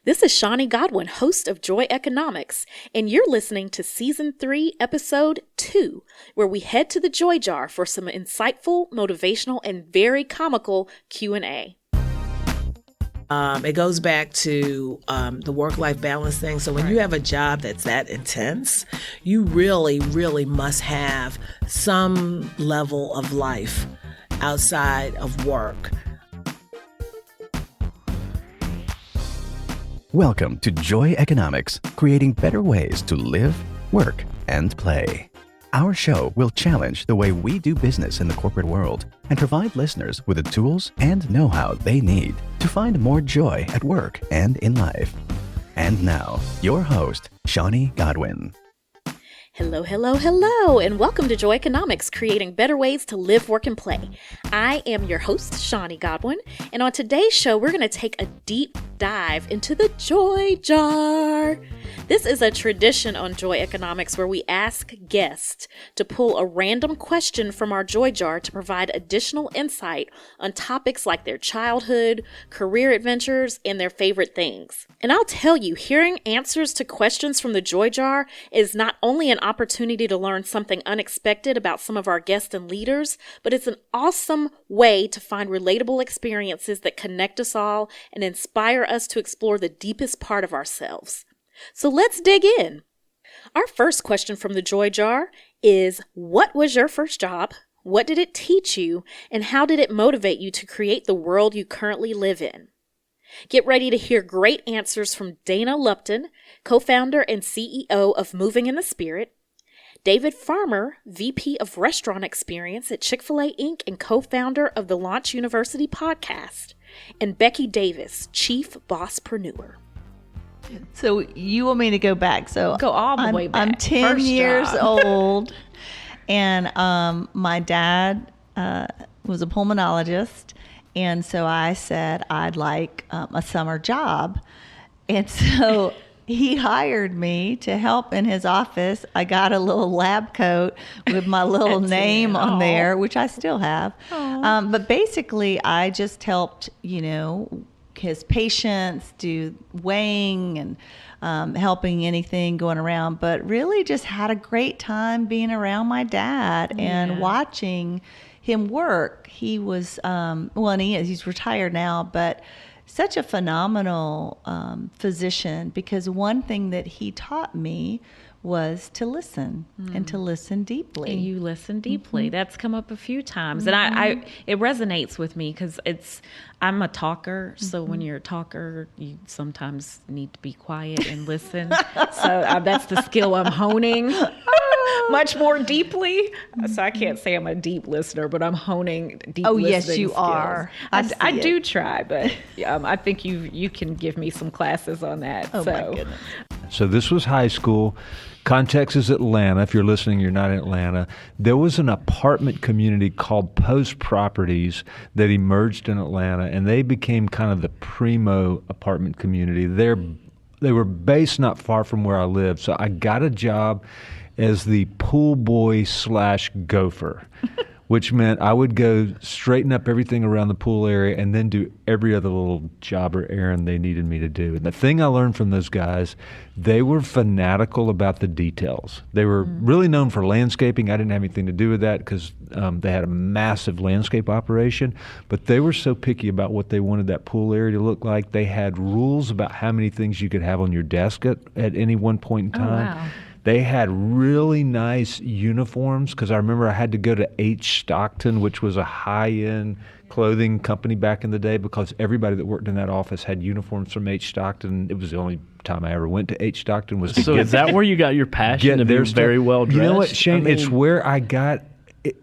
This is Shawnee Godwin, host of Joy Economics, and you're listening to Season 3, Episode 2, where we head to the Joy Jar for some insightful, motivational, and very comical Q&A. It goes back to the work-life balance thing. So when you have a job that's that intense, you really, really must have some level of life outside of work. Welcome to Joy Economics, creating better ways to live, work, and play. Our show will challenge the way we do business in the corporate world and provide listeners with the tools and know-how they need to find more joy at work and in life. And now, your host, Shawnee Godwin. Hello, hello, hello, and welcome to Joy Economics, creating better ways to live, work, and play. I am your host, Shawnee Godwin, and on today's show, we're going to take a deep dive into the Joy Jar. This is a tradition on Joy Economics where we ask guests to pull a random question from our Joy Jar to provide additional insight on topics like their childhood, career adventures, and their favorite things. And I'll tell you, hearing answers to questions from the Joy Jar is not only an opportunity to learn something unexpected about some of our guests and leaders, but it's an awesome way to find relatable experiences that connect us all and inspire us to explore the deepest part of ourselves. So let's dig in. Our first question from the Joy Jar is, what was your first job? What did it teach you? And how did it motivate you to create the world you currently live in? Get ready to hear great answers from Dana Lupton, co-founder and CEO of Moving in the Spirit, David Farmer, VP of Restaurant Experience at Chick-fil-A Inc. and co-founder of the Launch University podcast, and Becky Davis, Chief Bosspreneur. So you want me to go back? So go all the way back. I'm 10 years old, and my dad was a pulmonologist, and so I said I'd like a summer job, and so he hired me to help in his office. I got a little lab coat with my little name on there, which I still have. But basically, I just helped, his patients do weighing and helping anything going around, but really just had a great time being around my dad and watching him work. He was, and he is, he's retired now, but such a phenomenal physician, because one thing that he taught me was to listen and to listen deeply. And you listen deeply. That's come up a few times. And I it resonates with me because I'm a talker. So when you're a talker, you sometimes need to be quiet and listen. So that's the skill I'm honing much more deeply. So I can't say I'm a deep listener, but I'm honing deep listening yes, you skills. are. I do try, but I think you can give me some classes on that. Oh, my goodness. So this was high school. Context is Atlanta. If you're listening, you're not in Atlanta. There was an apartment community called Post Properties that emerged in Atlanta, and they became kind of the primo apartment community. They were based not far from where I lived, so I got a job as the pool boy / gopher, which meant I would go straighten up everything around the pool area and then do every other little job or errand they needed me to do. And the thing I learned from those guys, they were fanatical about the details. They were really known for landscaping. I didn't have anything to do with that because they had a massive landscape operation, but they were so picky about what they wanted that pool area to look like. They had rules about how many things you could have on your desk at any one point in time. Oh, wow. They had really nice uniforms because I remember I had to go to H. Stockton, which was a high-end clothing company back in the day, because everybody that worked in that office had uniforms from H. Stockton. It was the only time I ever went to H. Stockton was to So is that where you got your passion to be very well dressed? You know what, Shane? It's where I got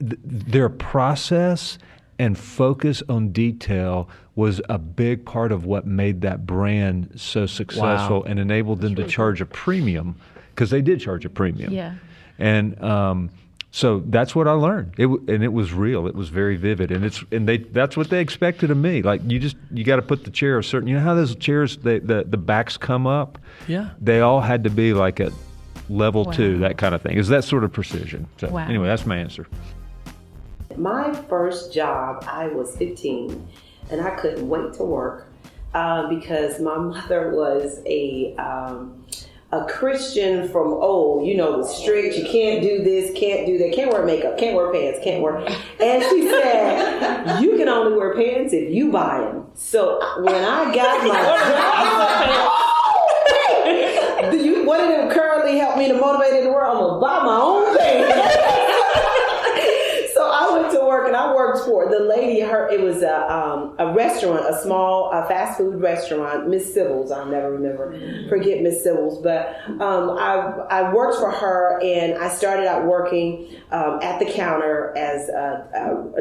their process and focus on detail was a big part of what made that brand so successful and enabled them to charge a premium. Because they did charge a premium. Yeah. And so that's what I learned. And it was real. It was very vivid. And that's what they expected of me. Like you got to put the chair a certain. You know how those chairs the backs come up? Yeah. They all had to be like at level 2, that kind of thing. Is that sort of precision? So anyway, that's my answer. My first job, I was 15, and I couldn't wait to work. because my mother was a Christian from old, the strict, you can't do this, can't do that, can't wear makeup, can't wear pants, can't wear. And she said, you can only wear pants if you buy them. So when I got my job, one of them currently helped me to motivate in the world, I'm going to buy my own pants. So I went to work, and I worked for the lady. It was a restaurant, a small fast food restaurant, Miss Sybil's. I'll never forget Miss Sybil's. But I worked for her, and I started out working at the counter as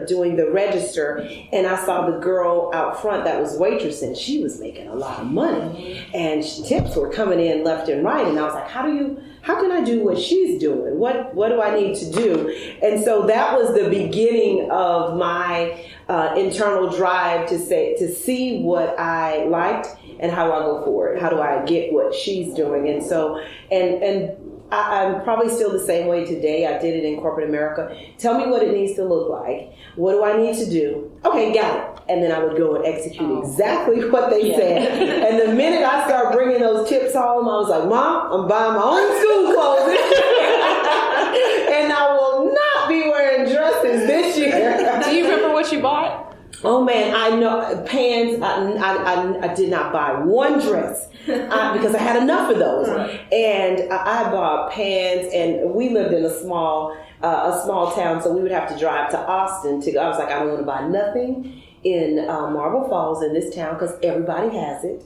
doing the register. And I saw the girl out front that was waitressing. She was making a lot of money, and tips were coming in left and right. And I was like, how can I do what she's doing? What do I need to do? And so that was the beginning of my internal drive to see what I liked and how do I go forward. How do I get what she's doing? And so, and I'm probably still the same way today. I did it in corporate America. Tell me what it needs to look like. What do I need to do? Okay, got it. And then I would go and execute exactly what they said. And the minute I started bringing those tips home, I was like, Mom, I'm buying my own school clothes. And I will not be wearing dresses this year. Do you remember what you bought? Oh man, I know pants. I did not buy one dress because I had enough of those. Right. And I bought pants, and we lived in a small town, so we would have to drive to Austin to go. I was like, I don't want to buy nothing in Marble Falls in this town because everybody has it.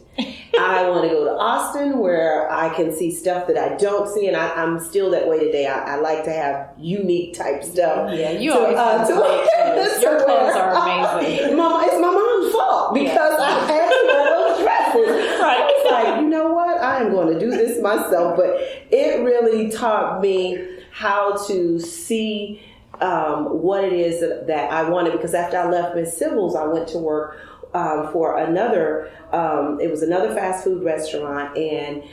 I want to go to Austin where I can see stuff that I don't see, and I'm still that way today. I like to have unique type stuff. Yeah, you always have your clothes are amazing. It's my mom's fault because I had to wear those dresses. Right. I was like, you know what? I am going to do this myself. But it really taught me how to see what it is that I wanted, because after I left Miss Sybil's, I went to work for another, it was another fast food restaurant, and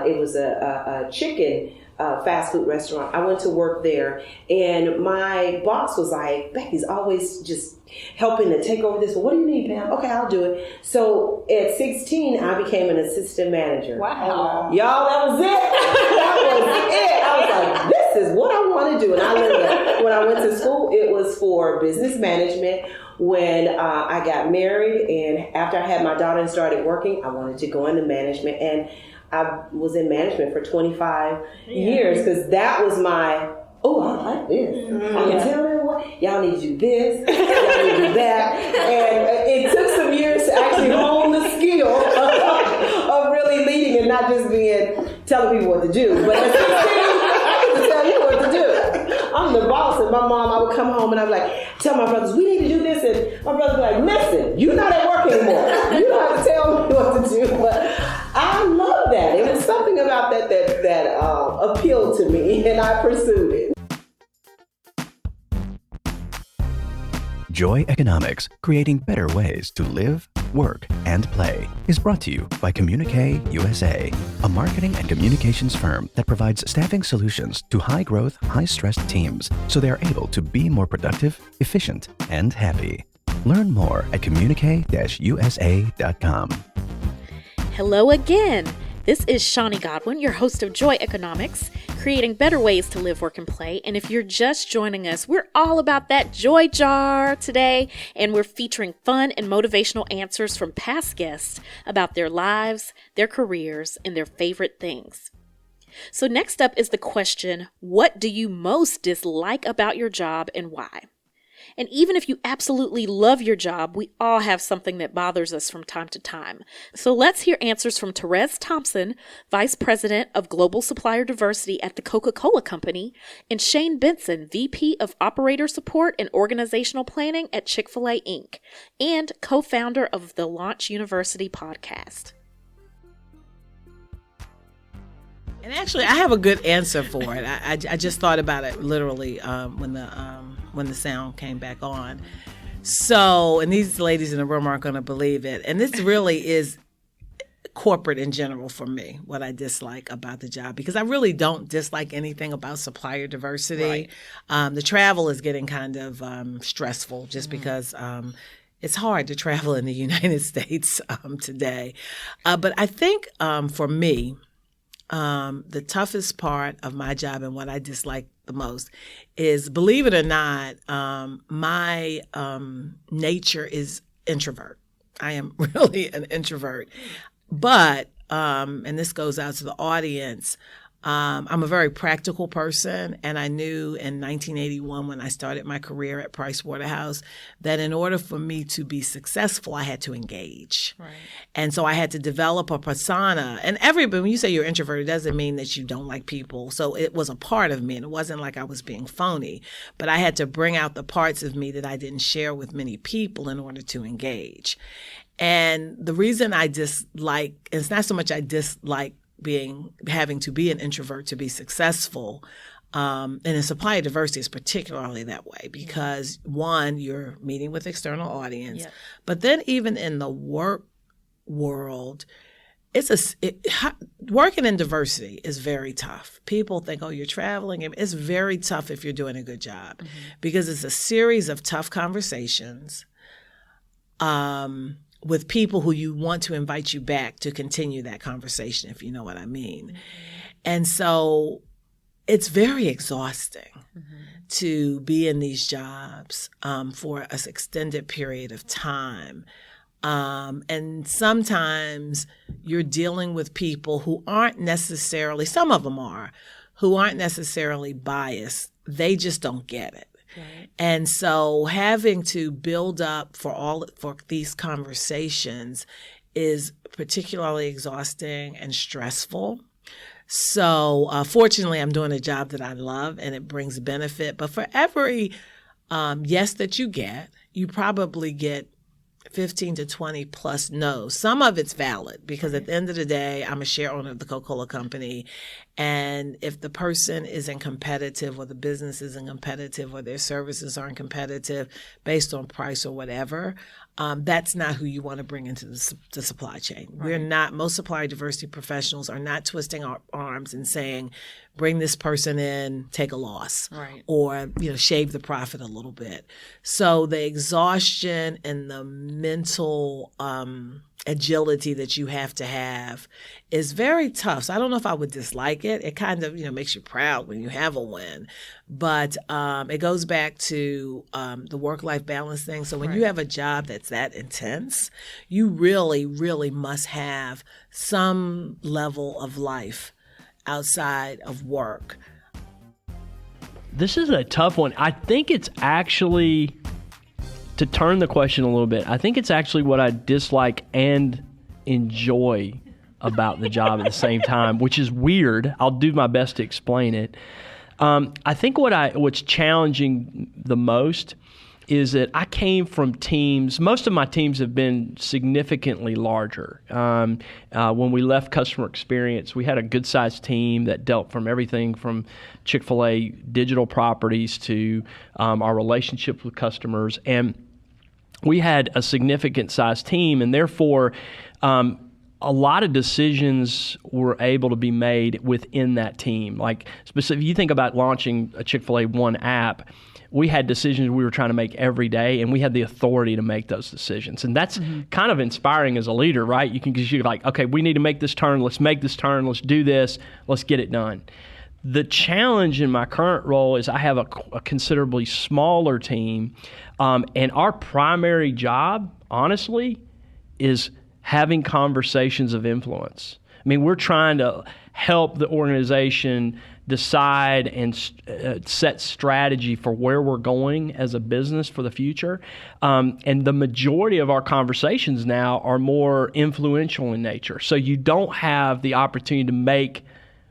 it was a chicken fast food restaurant. I went to work there, and my boss was like, Becky's always just helping to take over this. Well, what do you need, Pam? Okay, I'll do it. So at 16, I became an assistant manager. Wow. Y'all, that was it. That was it. I was like, this is what I want to do. And I learned when I went to school, it was for business management. When I got married and after I had my daughter and started working, I wanted to go into management. And I was in management for 25 years because that was my, I like this. I can tell them what, y'all need to do this, y'all need to do that. And it took some years to actually hone the skill of really leading and not just telling people what to do. But at 16, I can tell you what to do. I'm the boss, and my mom, I would come home and I'd be like, tell my brothers, we need to do this. And my brothers would be like, listen, you're not at work anymore. You don't have to tell me what to do. But I love that. It was something about that appealed to me, and I pursued it. Joy Economics, creating better ways to live, work, and play, is brought to you by Communique-USA, a marketing and communications firm that provides staffing solutions to high-growth, high-stress teams so they are able to be more productive, efficient, and happy. Learn more at communique-usa.com. Hello again. This is Shawnee Godwin, your host of Joy Economics, creating better ways to live, work, and play. And if you're just joining us, we're all about that joy jar today, and we're featuring fun and motivational answers from past guests about their lives, their careers, and their favorite things. So next up is the question, what do you most dislike about your job and why? And even if you absolutely love your job, we all have something that bothers us from time to time. So let's hear answers from Therese Thompson, Vice President of Global Supplier Diversity at the Coca-Cola Company, and Shane Benson, VP of Operator Support and Organizational Planning at Chick-fil-A Inc., and co-founder of the Launch University podcast. And actually, I have a good answer for it. I just thought about it literally when the sound came back on. So, and these ladies in the room aren't going to believe it. And this really is corporate in general for me, what I dislike about the job, because I really don't dislike anything about supplier diversity. Right. The travel is getting kind of stressful just because it's hard to travel in the United States today. But I think for me, the toughest part of my job and what I dislike the most is, believe it or not, my nature is introvert. I am really an introvert. But, and this goes out to the audience, I'm a very practical person, and I knew in 1981 when I started my career at Price Waterhouse that in order for me to be successful, I had to engage. Right. And so I had to develop a persona. And when you say you're introverted, it doesn't mean that you don't like people. So it was a part of me, and it wasn't like I was being phony, but I had to bring out the parts of me that I didn't share with many people in order to engage. And the reason I dislike, it's not so much I dislike having to be an introvert to be successful. And in supplier diversity is particularly that way because, one, you're meeting with external audience, but then even in the work world, working in diversity is very tough. People think, oh, you're traveling. It's very tough if you're doing a good job because it's a series of tough conversations with people who you want to invite you back to continue that conversation, if you know what I mean. And so it's very exhausting to be in these jobs for an extended period of time. And sometimes you're dealing with people who aren't necessarily, some of them are, who aren't necessarily biased. They just don't get it. Right. And so having to build up for these conversations is particularly exhausting and stressful. So fortunately, I'm doing a job that I love and it brings benefit. But for every yes that you get, you probably get 15 to 20 plus no's. Some of it's valid because at the end of the day, I'm a share owner of the Coca-Cola company. And if the person isn't competitive or the business isn't competitive or their services aren't competitive based on price or whatever, that's not who you want to bring into the supply chain. Right. Most supplier diversity professionals are not twisting our arms and saying, bring this person in, take a loss, right, or shave the profit a little bit. So the exhaustion and the mental agility that you have to have is very tough. So I don't know if I would dislike it. It kind of makes you proud when you have a win, but it goes back to the work-life balance thing. So when you have a job that's that intense, you really, really must have some level of life outside of work. This is a tough one. I think it's actually, to turn the question a little bit, I think it's actually what I dislike and enjoy about the job at the same time, which is weird. I'll do my best to explain it. I think what's challenging the most is that I came from teams. Most of my teams have been significantly larger. When we left customer experience, we had a good-sized team that dealt from everything from Chick-fil-A digital properties to our relationships with customers. And we had a significant-sized team, and therefore a lot of decisions were able to be made within that team. Like, specifically, you think about launching a Chick-fil-A One app, we had decisions we were trying to make every day, and we had the authority to make those decisions. And that's kind of inspiring as a leader, right? Because you're like, okay, we need to make this turn. Let's make this turn. Let's do this. Let's get it done. The challenge in my current role is I have a considerably smaller team, and our primary job, honestly, is having conversations of influence. I mean, we're trying to help the organization decide and set strategy for where we're going as a business for the future. And the majority of our conversations now are more influential in nature. So you don't have the opportunity to make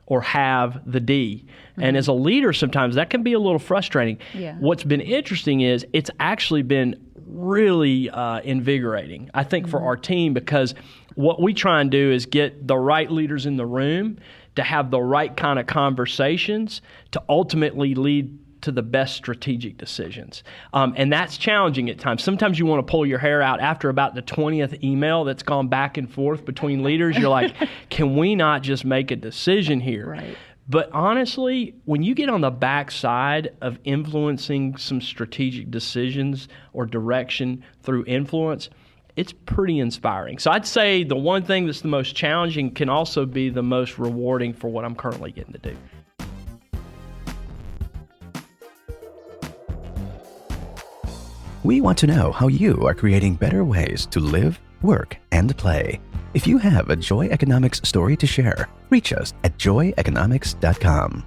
or have the D. And as a leader, sometimes that can be a little frustrating. Yeah. What's been interesting is it's actually been really invigorating, I think, for our team, because what we try and do is get the right leaders in the room to have the right kind of conversations to ultimately lead to the best strategic decisions. And that's challenging at times. Sometimes you want to pull your hair out after about the 20th email that's gone back and forth between leaders. You're like, can we not just make a decision here? Right. But honestly, when you get on the backside of influencing some strategic decisions or direction through influence, it's pretty inspiring. So I'd say the one thing that's the most challenging can also be the most rewarding for what I'm currently getting to do. We want to know how you are creating better ways to live, work, and play. If you have a Joy Economics story to share, reach us at joyeconomics.com.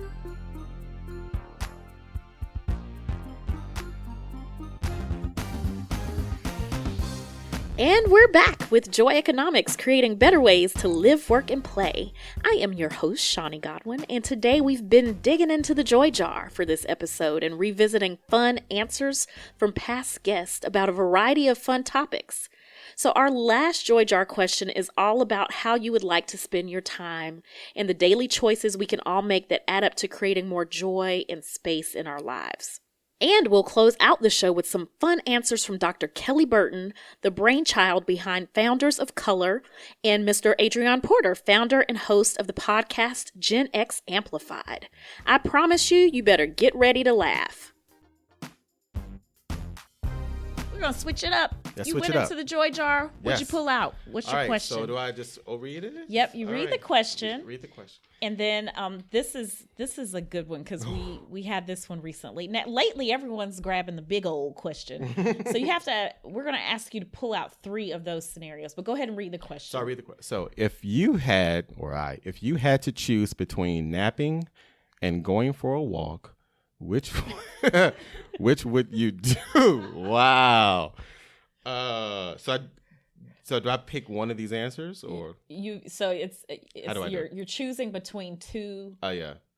And we're back with Joy Economics, creating better ways to live, work, and play. I am your host, Shawnee Godwin, and today we've been digging into the Joy Jar for this episode and revisiting fun answers from past guests about a variety of fun topics. So our last Joy Jar question is all about how you would like to spend your time and the daily choices we can all make that add up to creating more joy and space in our lives. And we'll close out the show with some fun answers from Dr. Kelly Burton, the brainchild behind Founders of Color, and Mr. Adrian Porter, founder and host of the podcast Gen X Amplified. I promise you better get ready to laugh. We're going to switch it up. You went into the Joy Jar. What'd you pull out? What's your question? So do I just read it? Yep, you read the question. Read the question. And then this is a good one because we had this one recently. Now, lately, everyone's grabbing the big old question. So we're going to ask you to pull out 3 of those scenarios. But go ahead and read the question. So I'll read the question. So if you had to choose between napping and going for a walk, which would you do? Wow. So do I pick one of these answers or you're choosing between 2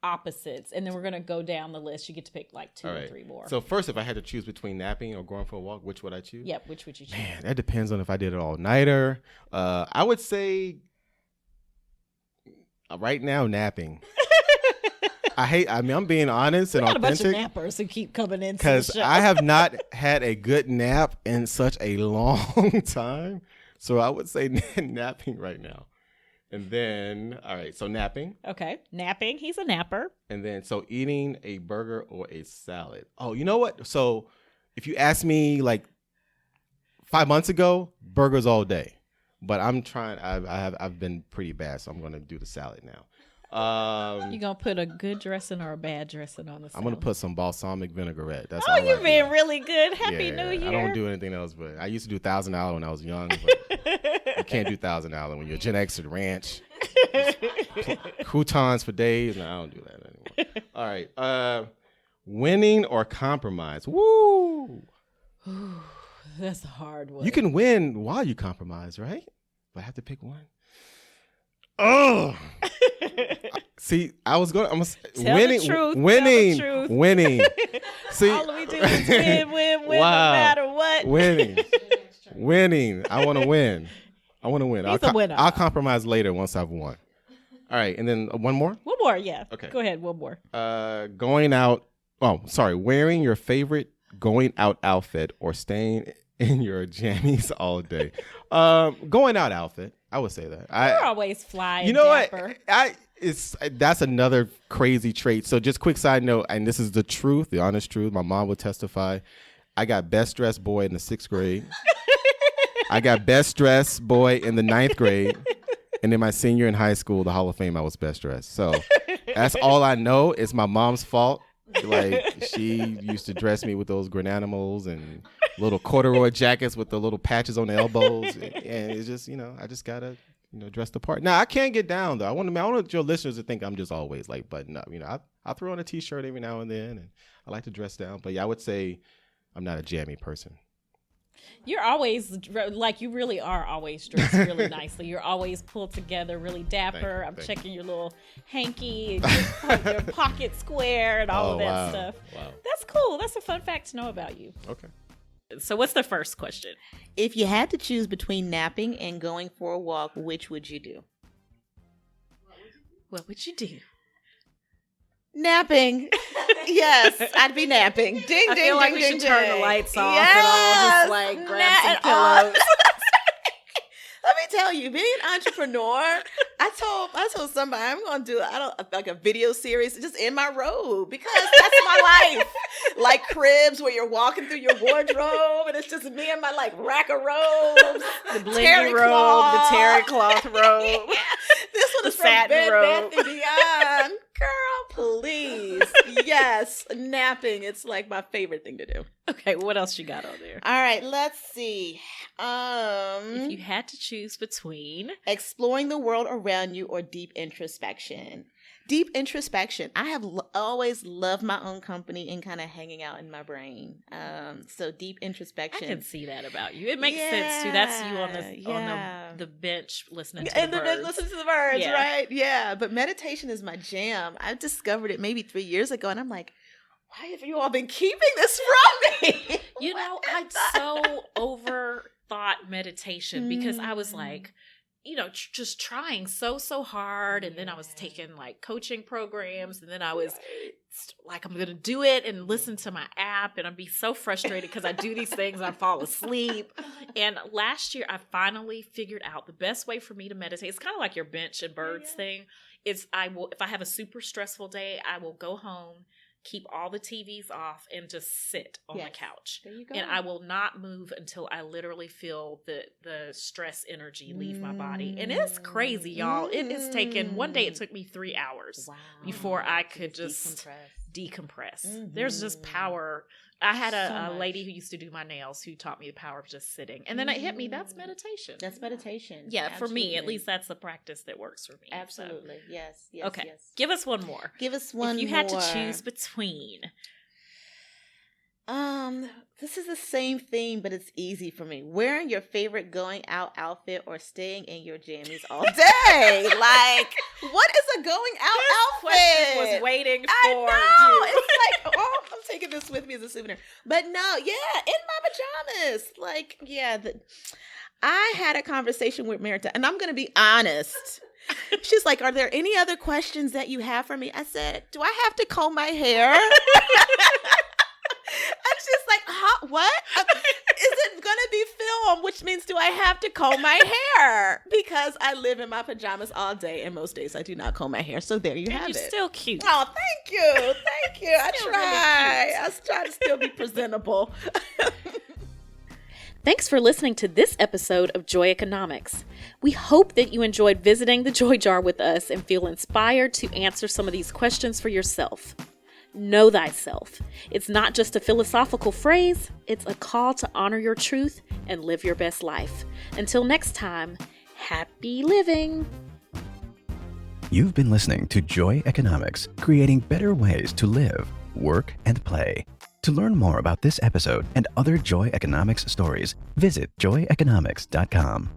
opposites, and then we're gonna go down the list. You get to pick like 2 or 3 more. So first, if I had to choose between napping or going for a walk, which would I choose? Yep, which would you choose? Man, that depends on if I did it all nighter. I would say right now napping. I'm being honest and authentic. We got a bunch of nappers who keep coming in because I have not had a good nap in such a long time. So I would say napping right now. And then, all right, so napping. Okay, napping. He's a napper. And then, so eating a burger or a salad. Oh, you know what? So if you asked me like 5 months ago, burgers all day. But I'm trying, I've been pretty bad, so I'm going to do the salad now. You gonna put a good dressing or a bad dressing on the salad? I'm gonna put some balsamic vinaigrette. That's you're being really good. Happy New Year. I don't do anything else, but I used to do $1,000 when I was young. But you can't do $1,000 when you're Gen X at ranch. Croutons for days. No, I don't do that anymore. All right. Winning or compromise? Woo! That's a hard one. You can win while you compromise, right? But I have to pick one. Oh, see, I'm winning. See, all we do is win, no matter what. Winning. I want to win. He's a winner. I'll compromise later once I've won. All right, and then one more. One more, yeah. Okay, go ahead. One more. Wearing your favorite going out outfit or staying in your jammies all day. Going out outfit. I would say that. You're always fly. You know dapper. What? That's another crazy trait. So just quick side note, and this is the truth, the honest truth. My mom would testify. I got best dressed boy in the 6th grade. I got best dressed boy in the 9th grade. And then my senior in high school, the Hall of Fame, I was best dressed. So that's all I know. It's my mom's fault. Like, she used to dress me with those granimals and little corduroy jackets with the little patches on the elbows. And it's just, I just got to, dress the part. Now, I can't get down, though. I want your listeners to think I'm just always, like, button up. I throw on a T-shirt every now and then, and I like to dress down. But, yeah, I would say I'm not a jammy person. You're always, like, you really are always dressed really nicely. You're always pulled together, really dapper. I'm checking your little hanky, and your pocket square, and all of that stuff. Wow. That's cool. That's a fun fact to know about you. Okay. So what's the first question? If you had to choose between napping and going for a walk, which would you do? What would you do? Napping. Yes, I'd be napping. Ding, I ding, feel like ding, we ding, should turn ding. the lights off yes! and all just like grab some pillows. Let me tell you, being an entrepreneur, I told somebody I'm gonna do like a video series just in my robe because that's my life. Like cribs where you're walking through your wardrobe and it's just me and my like rack of robes, The blingy robe, the terry cloth robe. Yeah. This one is from satin Bed robe. Bath & Beyond. Girl, please. Yes, napping. It's like my favorite thing to do. Okay, what else you got on there? All right, let's see. If you had to choose between Exploring the world around you or deep introspection. Deep introspection. I have always loved my own company and kind of hanging out in my brain. So deep I introspection. can see that about you. It makes sense too. That's you on the bench listening to and the birds. listen to the birds, Yeah. right? Yeah. But meditation is my jam. I discovered it maybe 3 years ago, and I'm like, why have you all been keeping this from me? You know, I so overthought meditation because I was like, you know, just trying so hard, and then I was taking like coaching programs, and then I was like, I'm gonna do it and listen to my app, and I'd be so frustrated because I do these things, I fall asleep. And last year, I finally figured out the best way for me to meditate. It's kind of like your bench and birds thing. Is if I have a super stressful day, I will go home, keep all the TVs off, and just sit on the couch. There you go. And I will not move until I literally feel the stress energy leave my body. And it's crazy, y'all. It has taken, one day it took me 3 hours before I could just decompress. There's just power. I had a lady who used to do my nails who taught me the power of just sitting. And then it hit me, that's meditation. That's meditation. Yeah, for me, at Absolutely. least that's the practice that works for me. So. Absolutely. Yes. Okay, Yes. give us one more. Give us one If you more. had to choose between. This is the same thing, but it's easy for me. Wearing your favorite going out outfit or staying in your jammies all day. Like, what is a going out outfit? Question was waiting for I know. you. It's like, oh, I'm taking this with me as a souvenir. But no, yeah, in my pajamas. Like, yeah, I had a conversation with Merita, and I'm going to be honest. She's like, are there any other questions that you have for me? I said, do I have to comb my hair? And she's like, huh, what? Is it going to be film? Which means do I have to comb my hair? Because I live in my pajamas all day, and most days I do not comb my hair. So there you have You're it. still cute. Oh, thank you. Thank you. I try. I try to still be presentable. Thanks for listening to this episode of Joy Economics. We hope that you enjoyed visiting the Joy Jar with us and feel inspired to answer some of these questions for yourself. Know thyself. It's not just a philosophical phrase, it's a call to honor your truth and live your best life. Until next time, happy living. You've been listening to Joy Economics, creating better ways to live, work, and play. To learn more about this episode and other Joy Economics stories, visit joyeconomics.com.